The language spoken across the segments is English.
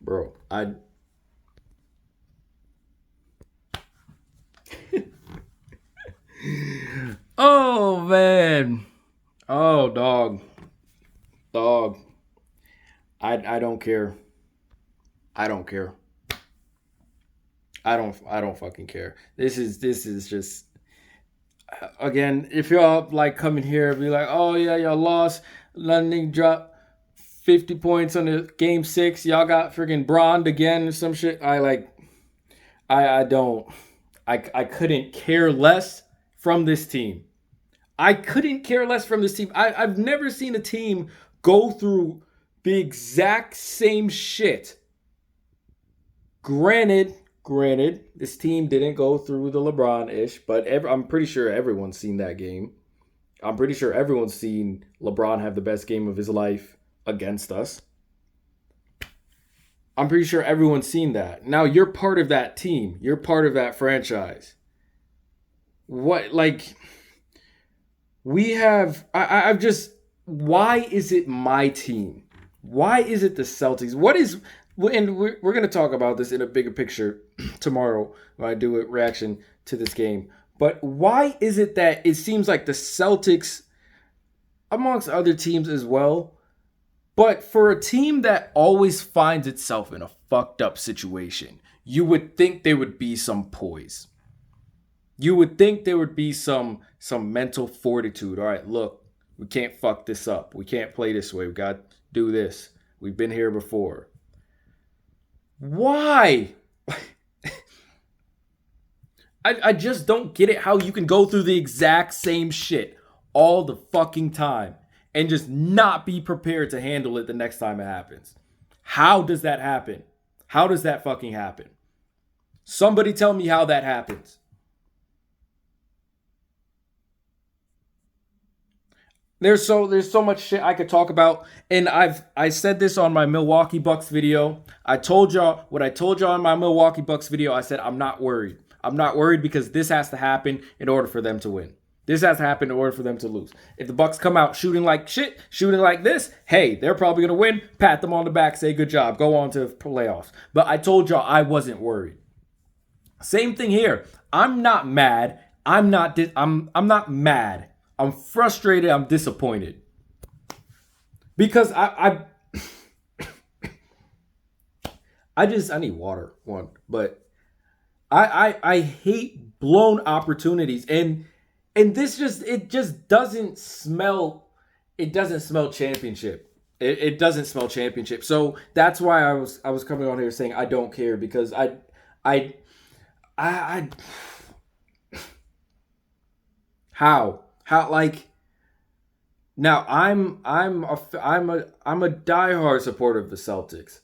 bro. Oh man. Oh dog. I don't care. I don't care. I don't fucking care. This is just again. If y'all like coming here and be like, oh yeah, y'all lost. London dropped 50 points on the game six. Y'all got freaking bronzed again or some shit. I don't. I couldn't care less from this team. I couldn't care less from this team. I've never seen a team go through the exact same shit. Granted, this team didn't go through the LeBron-ish, but I'm pretty sure everyone's seen that game. I'm pretty sure everyone's seen LeBron have the best game of his life against us. I'm pretty sure everyone's seen that. Now you're part of that team. You're part of that franchise. What like we have I've just why is it my team? Why is it the Celtics? What is and we're going to talk about this in a bigger picture tomorrow when I do a reaction to this game. But why is it that it seems like the Celtics, amongst other teams as well, but for a team that always finds itself in a fucked up situation, you would think there would be some poise. You would think there would be some mental fortitude. All right, look, we can't fuck this up. We can't play this way. We got to do this. We've been here before. Why? I just don't get it how you can go through the exact same shit all the fucking time and just not be prepared to handle it the next time it happens. How does that happen? How does that fucking happen? Somebody tell me how that happens. There's so much shit I could talk about, and I said this on my Milwaukee Bucks video. I told y'all what I told y'all in my Milwaukee Bucks video. I said I'm not worried. I'm not worried because this has to happen in order for them to win. This has to happen in order for them to lose. If the Bucks come out shooting like shit, shooting like this, hey, they're probably gonna win. Pat them on the back, say good job, go on to the playoffs. But I told y'all I wasn't worried. Same thing here. I'm not mad. I'm not mad. I'm frustrated. I'm disappointed. Because I need water, one. But I hate blown opportunities. And this just doesn't smell championship. It doesn't smell championship. So that's why I was coming on here saying I don't care, because I how like now I'm a diehard supporter of the Celtics,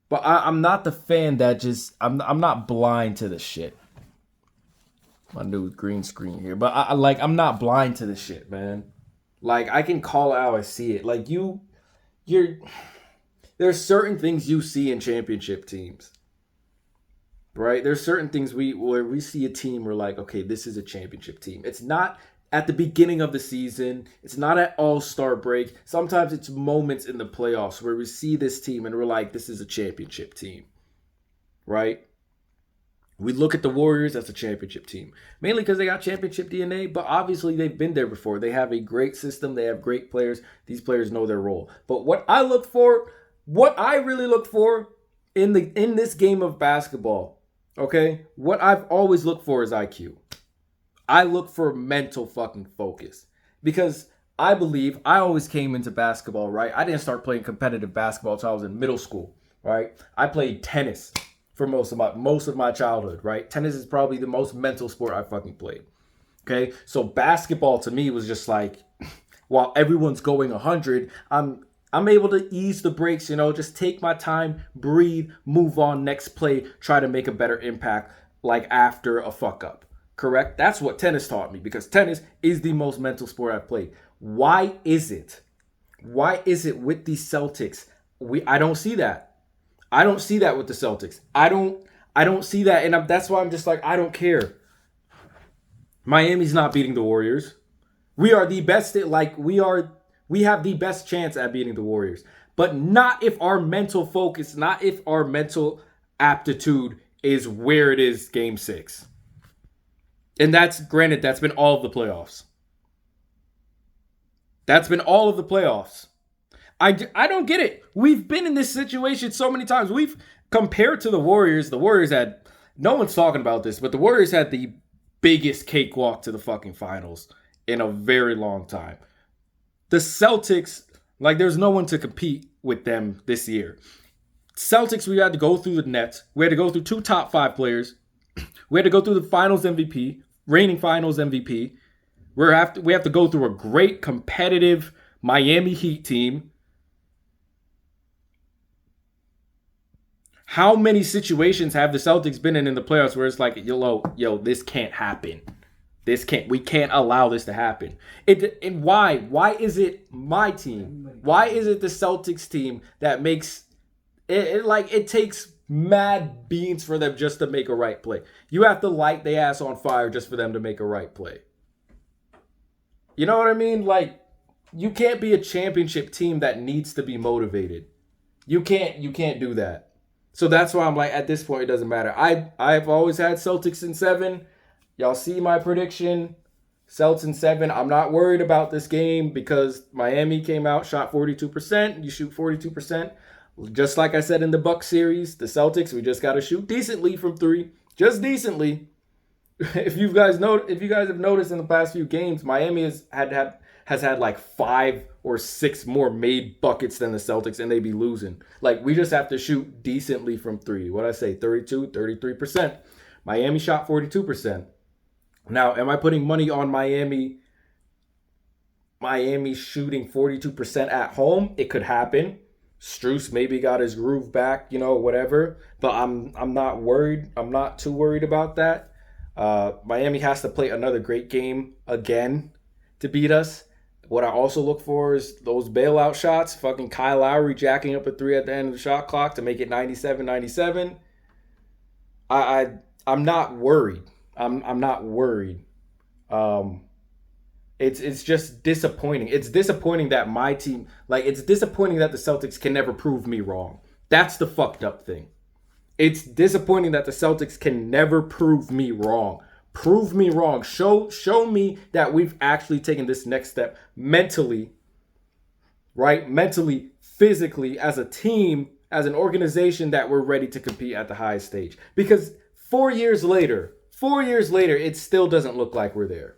but I'm not the fan that just I'm not blind to the shit. My new green screen here, but I'm not blind to the shit, man. Like I can call out, I see it. Like there's certain things you see in championship teams. Right? There's certain things where we see a team, we're like, okay, this is a championship team. It's not at the beginning of the season. It's not at All-Star break. Sometimes it's moments in the playoffs where we see this team and we're like, this is a championship team. Right? We look at the Warriors as a championship team. Mainly because they got championship DNA, but obviously they've been there before. They have a great system. They have great players. These players know their role. But what I really look for in this game of basketball, okay, what I've always looked for is IQ. I look for mental fucking focus, because I believe I always came into basketball, right? I didn't start playing competitive basketball until I was in middle school, right? I played tennis for most of my childhood, right? Tennis is probably the most mental sport I fucking played. Okay? So basketball to me was just like, while everyone's going 100, I'm able to ease the brakes, just take my time, breathe, move on, next play, try to make a better impact like after a fuck up. Correct? That's what tennis taught me, because tennis is the most mental sport I've played. Why is it? Why is it with the Celtics? I don't see that. I don't see that with the Celtics. I don't see that, and that's why I'm just like, I don't care. Miami's not beating the Warriors. We are the best. We have the best chance at beating the Warriors. but not if our mental focus, not if our mental aptitude is where it is game 6. And that's, granted, that's been all of the playoffs. That's been all of the playoffs. I don't get it. We've been in this situation so many times. We've compared to the Warriors had, no one's talking about this, but the Warriors had the biggest cakewalk to the fucking finals in a very long time. The Celtics, like, there's no one to compete with them this year. Celtics, we had to go through the Nets. We had to go through 2 top 5 players. We had to go through the finals MVP, reigning finals MVP. We have to go through a great competitive Miami Heat team. How many situations have the Celtics been in the playoffs where it's like, yo, this can't happen. We can't allow this to happen. And why? Why is it my team? Why is it the Celtics team that makes it like it takes mad beans for them just to make a right play? You have to light their ass on fire just for them to make a right play. You know what I mean? Like, you can't be a championship team that needs to be motivated. You can't do that. So that's why I'm like, at this point, it doesn't matter. I've always had Celtics in 7. Y'all see my prediction. Celtics in 7. I'm not worried about this game because Miami came out, shot 42%. You shoot 42%. Just like I said in the Bucks series, the Celtics, we just got to shoot decently from 3. Just decently. If you guys have noticed in the past few games, Miami has had like 5 or 6 more made buckets than the Celtics, and they be losing. Like, we just have to shoot decently from 3. What'd I say? 33%. Miami shot 42%. Now, am I putting money on Miami shooting 42% at home? It could happen. Strus maybe got his groove back, whatever. But I'm not worried. I'm not too worried about that. Miami has to play another great game again to beat us. What I also look for is those bailout shots. Fucking Kyle Lowry jacking up a 3 at the end of the shot clock to make it 97-97. I'm not worried. I'm not worried. It's just disappointing. It's disappointing that my team, it's disappointing that the Celtics can never prove me wrong. That's the fucked up thing. It's disappointing that the Celtics can never prove me wrong. Prove me wrong. Show me that we've actually taken this next step mentally, right? Mentally, physically, as a team, as an organization, that we're ready to compete at the highest stage. Because 4 years later, it still doesn't look like we're there.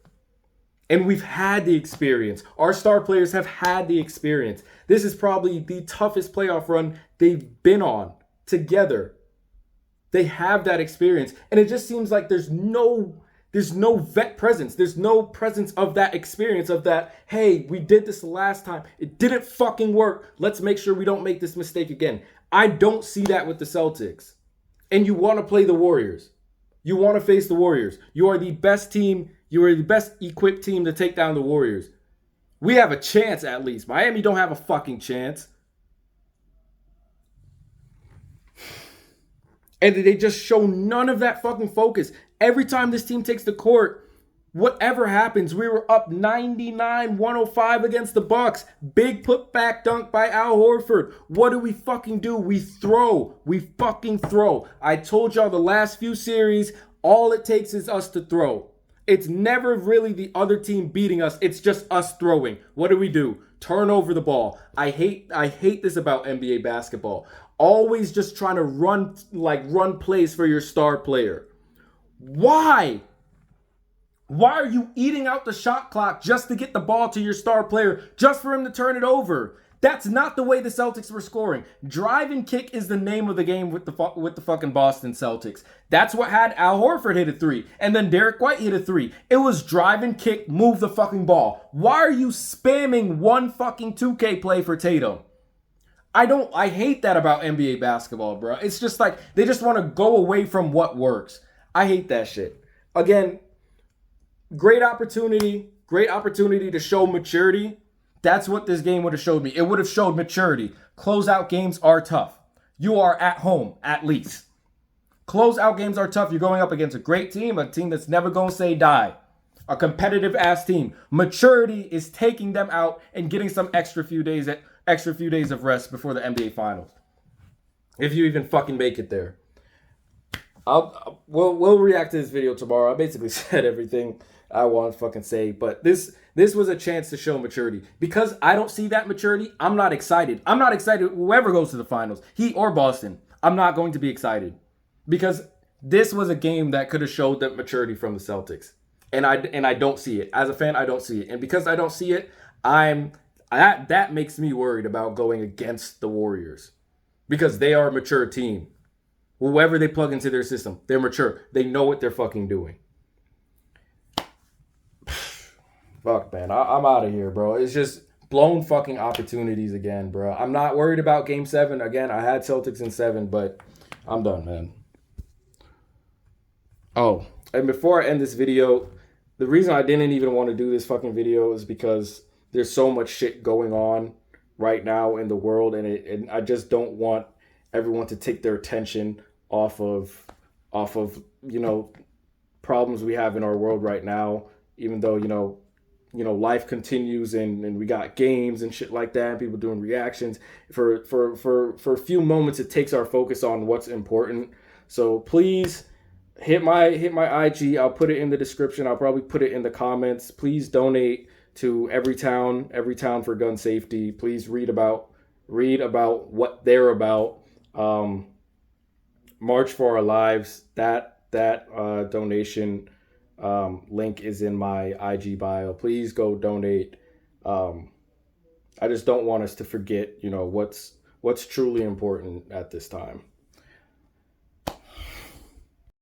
And we've had the experience. Our star players have had the experience. This is probably the toughest playoff run they've been on together. They have that experience. And it just seems like there's no vet presence. There's no presence of that experience of that, hey, we did this the last time. It didn't fucking work. Let's make sure we don't make this mistake again. I don't see that with the Celtics. And you want to play the Warriors. You want to face the Warriors. You are the best team. You are the best equipped team to take down the Warriors. We have a chance at least. Miami don't have a fucking chance. And they just show none of that fucking focus. Every time this team takes the court, whatever happens, we were up 99-105 against the Bucks. Big putback dunk by Al Horford. What do we fucking do? We throw. We fucking throw. I told y'all the last few series, all it takes is us to throw. It's never really the other team beating us. It's just us throwing. What do? Turn over the ball. I hate this about NBA basketball. Always just trying to run plays for your star player. Why? Why are you eating out the shot clock just to get the ball to your star player, just for him to turn it over? That's not the way the Celtics were scoring. Drive and kick is the name of the game with the fucking Boston Celtics. That's what had Al Horford hit a 3, and then Derek White hit a 3. It was drive and kick, move the fucking ball. Why are you spamming one fucking 2K play for Tatum? I hate that about NBA basketball, bro. It's just like they just want to go away from what works. I hate that shit. Again, great opportunity to show maturity. That's what this game would have showed me. It would have showed maturity. Closeout games are tough. You are at home, at least. Closeout games are tough. You're going up against a great team, a team that's never going to say die. A competitive-ass team. Maturity is taking them out and getting some extra extra few days of rest before the NBA Finals. If you even fucking make it there. We'll react to this video tomorrow. I basically said everything I want to fucking say, but this was a chance to show maturity. Because I don't see that maturity, I'm not excited. I'm not excited whoever goes to the finals, Heat or Boston. I'm not going to be excited because this was a game that could have showed that maturity from the Celtics, and I don't see it. As a fan, I don't see it, and because I don't see it, that makes me worried about going against the Warriors because they are a mature team. Whoever they plug into their system, they're mature. They know what they're fucking doing. Fuck, man. I'm out of here, bro. It's just blown fucking opportunities again, bro. I'm not worried about Game 7. Again, I had Celtics in 7, but I'm done, man. Oh, and before I end this video, the reason I didn't even want to do this fucking video is because there's so much shit going on right now in the world, and I just don't want everyone to take their attention off of problems we have in our world right now, even though life continues and we got games and shit like that and people doing reactions. For a few moments it takes our focus on what's important. So please hit my IG. I'll put it in the description. I'll probably put it in the comments. Please donate to Everytown for gun safety. Please read about what they're about. March for Our Lives. That donation link is in my IG bio. Please go donate. I just don't want us to forget, what's truly important at this time.